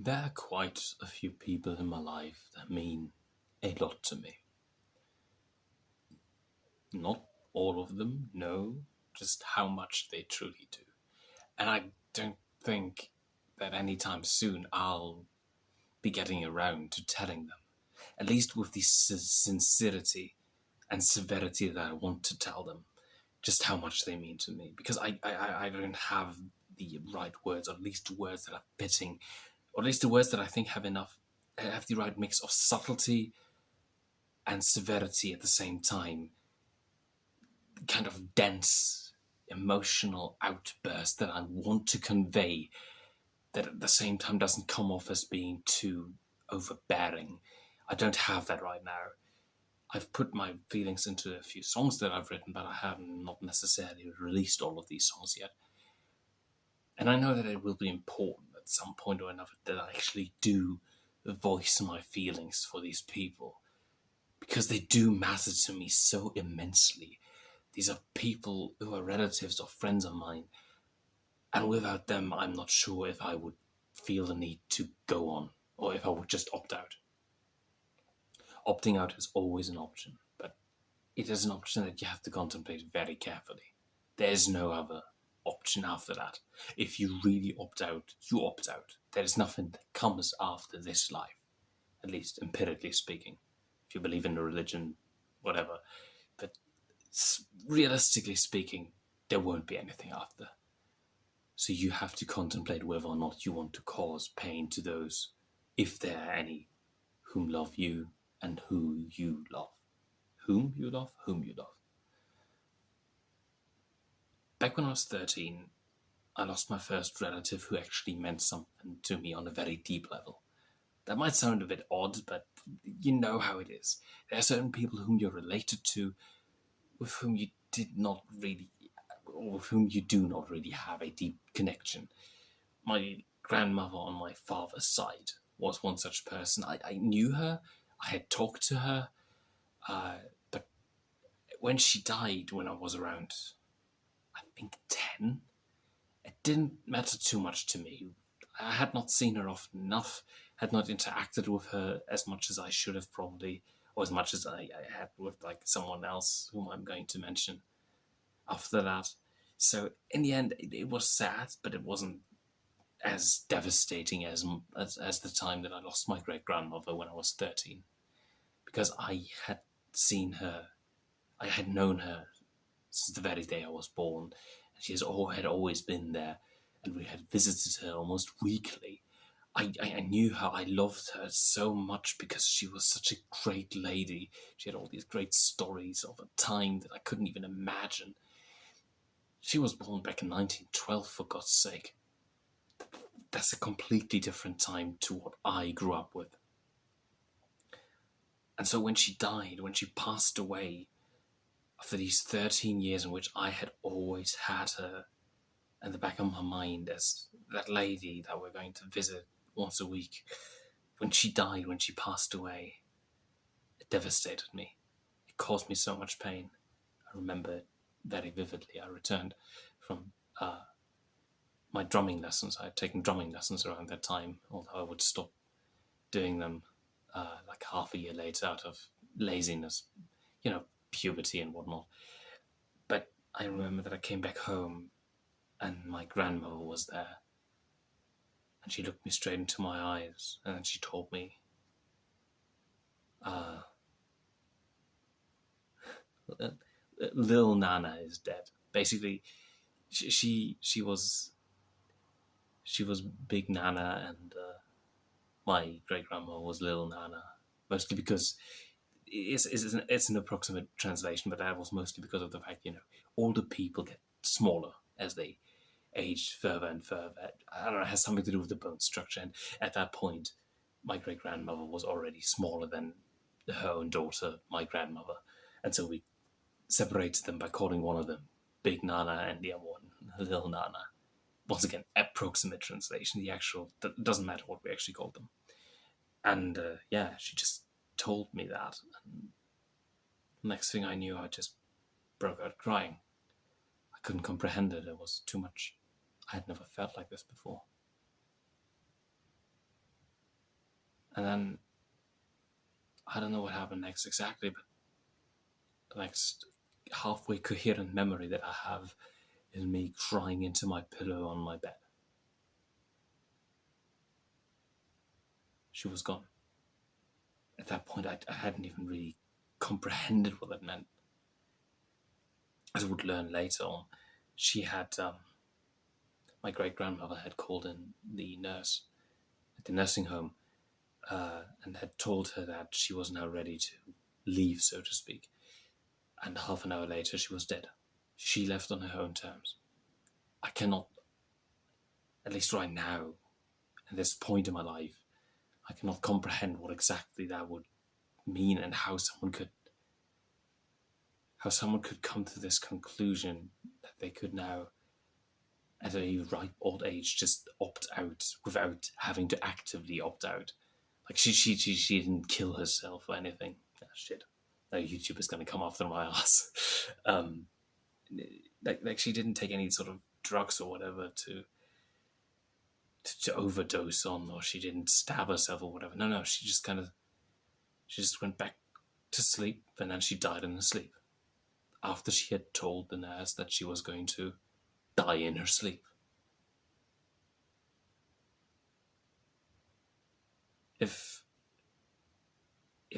There are quite a few people in my life that mean a lot to me. Not all of them know just how much they truly do. And I don't think that anytime soon I'll be getting around to telling them, at least with the sincerity and severity that I want to tell them, just how much they mean to me. Because I don't have the right words, or at least words that are fitting, or at least the words that I think have the right mix of subtlety and severity at the same time, kind of dense emotional outburst that I want to convey, that at the same time doesn't come off as being too overbearing. I don't have that right now. I've put my feelings into a few songs that I've written, but I have not necessarily released all of these songs yet. And I know that it will be important at some point or another that I actually do voice my feelings for these people, because they do matter to me so immensely. These are people who are relatives or friends of mine, and without them, I'm not sure if I would feel the need to go on or if I would just opt out. Opting out is always an option, but it is an option that you have to contemplate very carefully. There's no other option after that. If you really opt out, you opt out. There is nothing that comes after this life, at least empirically speaking. If you believe in a religion, whatever. But realistically speaking, there won't be anything after. So you have to contemplate whether or not you want to cause pain to those, if there are any, whom love you and who you love. Whom you love, whom you love. Back when I was 13, I lost my first relative who actually meant something to me on a very deep level. That might sound a bit odd, but you know how it is. There are certain people whom you're related to, with whom you did not really, or with whom you do not really have a deep connection. My grandmother on my father's side was one such person. I knew her, I had talked to her, but when she died, when I was around, I think 10, it didn't matter too much to me. I had not seen her often enough, had not interacted with her as much as I should have probably, or as much as I had with like someone else whom I'm going to mention after that. So in the end, it was sad, but it wasn't as devastating as the time that I lost my great grandmother when I was 13, because I had seen her, I had known her since the very day I was born, and she had always been there, and we had visited her almost weekly. I knew her, I loved her so much because she was such a great lady. She had all these great stories of a time that I couldn't even imagine. She was born back in 1912, for God's sake. That's a completely different time to what I grew up with. And so when she died, when she passed away, after these 13 years in which I had always had her in the back of my mind as that lady that we're going to visit once a week, when she died, when she passed away, it devastated me. It caused me so much pain. I remember it very vividly. I returned from my drumming lessons. I had taken drumming lessons around that time, although I would stop doing them like half a year later out of laziness, puberty and whatnot. But I remember that I came back home and my grandmother was there. And she looked me straight into my eyes and then she told me, Lil Nana is dead. Basically, she was Big Nana, and my great grandma was Lil Nana. Mostly because it's an approximate translation, but that was mostly because of the fact older people get smaller as they age further and further. I don't know, it has something to do with the bone structure. And at that point, my great grandmother was already smaller than her own daughter, my grandmother, and so we separated them by calling one of them Big Nana and the other one Little Nana. Once again, approximate translation. The actual, doesn't matter what we actually called them. And she just told me that. And next thing I knew, I just broke out crying. I couldn't comprehend it. It was too much. I had never felt like this before. And then, I don't know what happened next exactly, but the next halfway coherent memory that I have is me crying into my pillow on my bed. She was gone. At that point, I hadn't even really comprehended what that meant. As I would learn later on, she had, my great grandmother had called in the nurse at the nursing home and had told her that she was now ready to leave, so to speak. And half an hour later, she was dead. She left on her own terms. I cannot, at least right now, at this point in my life, I cannot comprehend what exactly that would mean and how someone could come to this conclusion that they could now, at a ripe old age, just opt out without having to actively opt out. Like she didn't kill herself or anything. Oh, shit. Now YouTube is going to come after my ass. Like she didn't take any sort of drugs or whatever to overdose on, or she didn't stab herself or whatever. No, she just went back to sleep, and then she died in her sleep after she had told the nurse that she was going to die in her sleep. If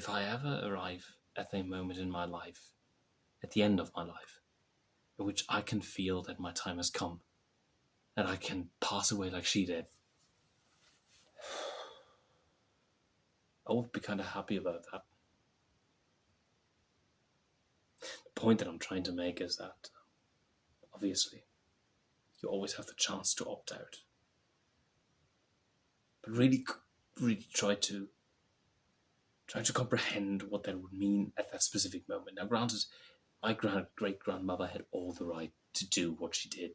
I ever arrive at a moment in my life, at the end of my life, in which I can feel that my time has come, that I can pass away like she did, I would be kind of happy about that. The point that I'm trying to make is that, obviously, you always have the chance to opt out. But really try to comprehend what that would mean at that specific moment. Now, granted, my great grandmother had all the right to do what she did.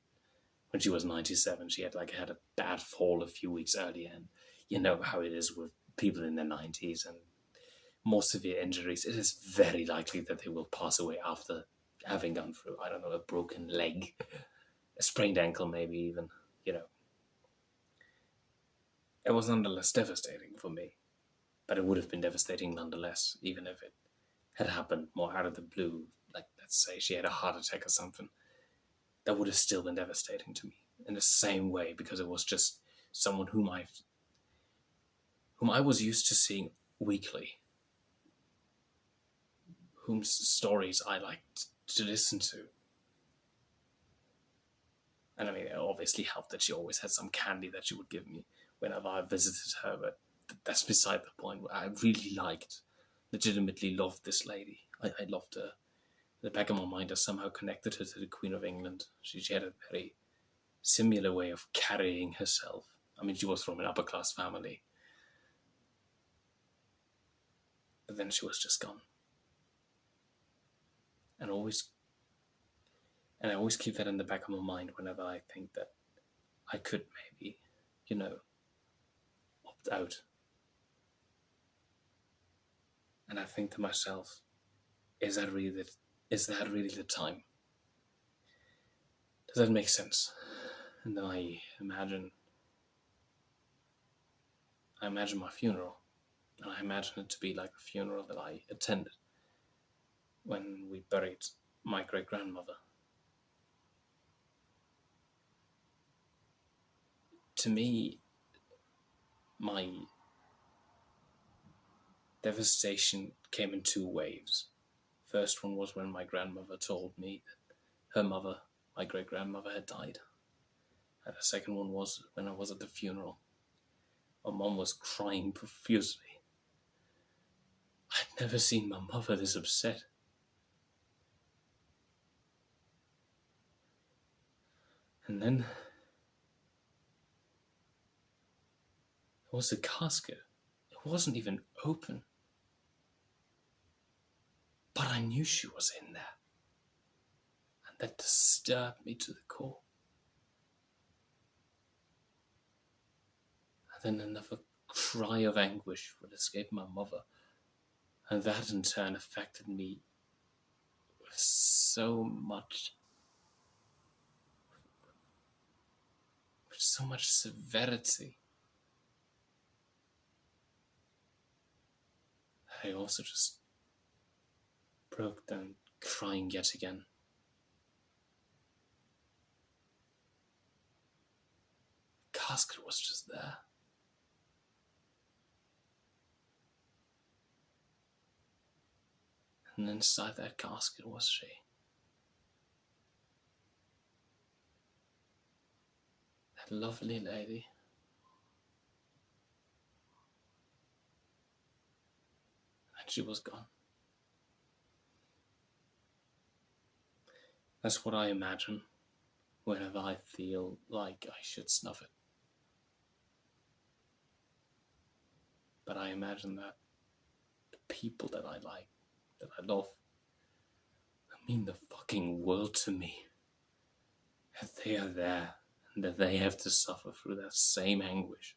When she was 97, she had a bad fall a few weeks earlier, and you know how it is with people in their 90s and more severe injuries. It is very likely that they will pass away after having gone through, I don't know, a broken leg, a sprained ankle, maybe even. It was nonetheless devastating for me, but it would have been devastating nonetheless, even if it had happened more out of the blue. Like, let's say she had a heart attack or something. That would have still been devastating to me in the same way, because it was just someone whom I was used to seeing weekly, whose stories I liked to listen to. And I mean, it obviously helped that she always had some candy that she would give me whenever I visited her, but that's beside the point. I really legitimately loved this lady. I loved her. In the back of my mind, I somehow connected her to the Queen of England. She had a very similar way of carrying herself. I mean, she was from an upper class family. But then she was just gone. And I always keep that in the back of my mind whenever I think that I could maybe, opt out. And I think to myself, is that really the time? Does that make sense? And then I imagine my funeral, and I imagine it to be like a funeral that I attended when we buried my great grandmother. To me, my devastation came in two waves. First one was when my grandmother told me that her mother, my great grandmother, had died. And the second one was when I was at the funeral. My mom was crying profusely. I'd never seen my mother this upset. And then there was the casket. It wasn't even open. But I knew she was in there. And that disturbed me to the core. And then another cry of anguish would escape my mother. And that in turn affected me with so much severity. I also just broke down crying yet again. The casket was just there. And inside that casket was she. That lovely lady. And she was gone. That's what I imagine whenever I feel like I should snuff it. But I imagine that the people that I like, that I love, that mean the fucking world to me, that they are there and that they have to suffer through that same anguish.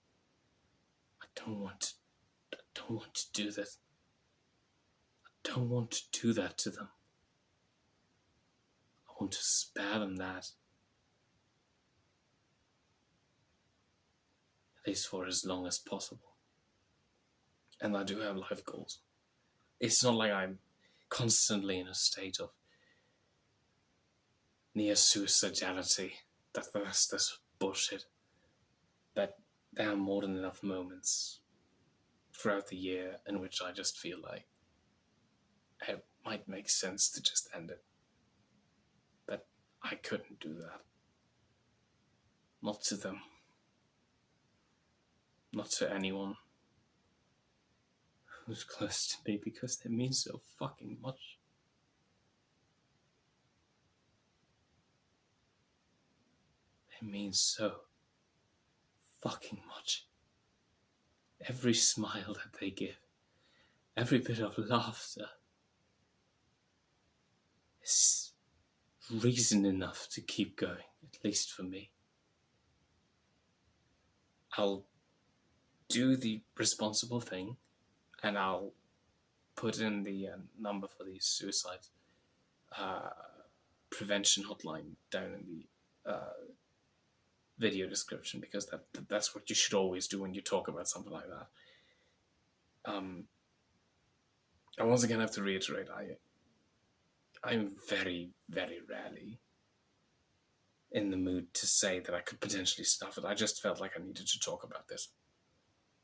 I don't want to do that. I don't want to do that to them. I want to spare them that. At least for as long as possible. And I do have life goals. It's not like I'm constantly in a state of near suicidality. That's bullshit. But there are more than enough moments throughout the year in which I just feel like it might make sense to just end it. But I couldn't do that. Not to them. Not to anyone who's close to me, because they mean so fucking much. They mean so fucking much. Every smile that they give, every bit of laughter is reason enough to keep going, at least for me. I'll do the responsible thing, and I'll put in the number for the suicide prevention hotline down in the video description, because that's what you should always do when you talk about something like that. I once again have to reiterate, I'm very, very rarely in the mood to say that I could potentially stuff it. I just felt like I needed to talk about this,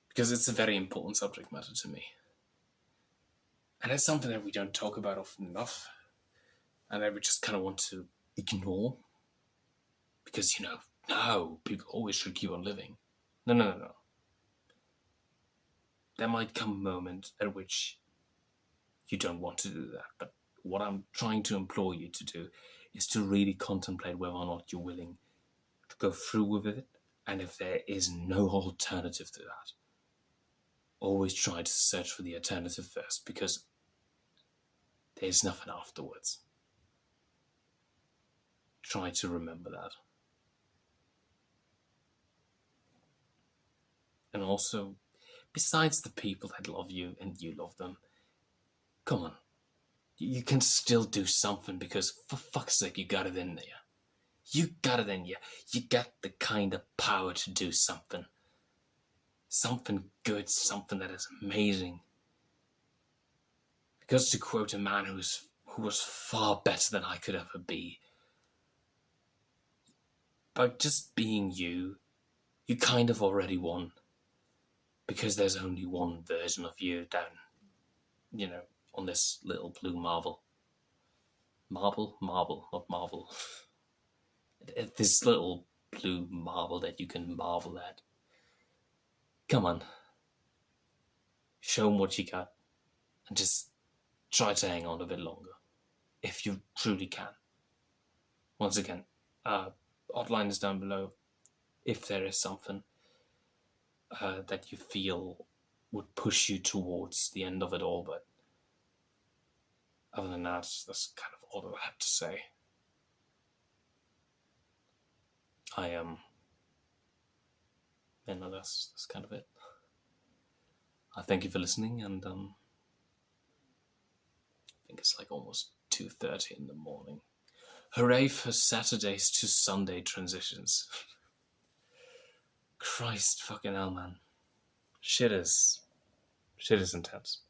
because it's a very important subject matter to me. And it's something that we don't talk about often enough, and that we just kind of want to ignore. Because, no, people always should keep on living. No. There might come a moment at which you don't want to do that. But what I'm trying to implore you to do is to really contemplate whether or not you're willing to go through with it. And if there is no alternative to that, always try to search for the alternative first, because there's nothing afterwards. Try to remember that. And also, besides the people that love you and you love them, come on. You can still do something, because for fuck's sake, you got it in there. You got it in you. You got the kind of power to do something. Something good, something that is amazing. Because to quote a man who was far better than I could ever be, by just being you kind of already won. Because there's only one version of you down, on this little blue marble. Marble, not marble. This little blue marble that you can marvel at. Come on. Show them what you got. And just try to hang on a bit longer. If you truly can. Once again, hotline is down below. If there is something that you feel would push you towards the end of it all, but other than that, that's kind of all that I have to say. That's kind of it. I thank you for listening, and I think it's like almost 2:30 in the morning. Hooray for Saturdays to Sunday transitions. Christ fucking hell, man. Shit is intense.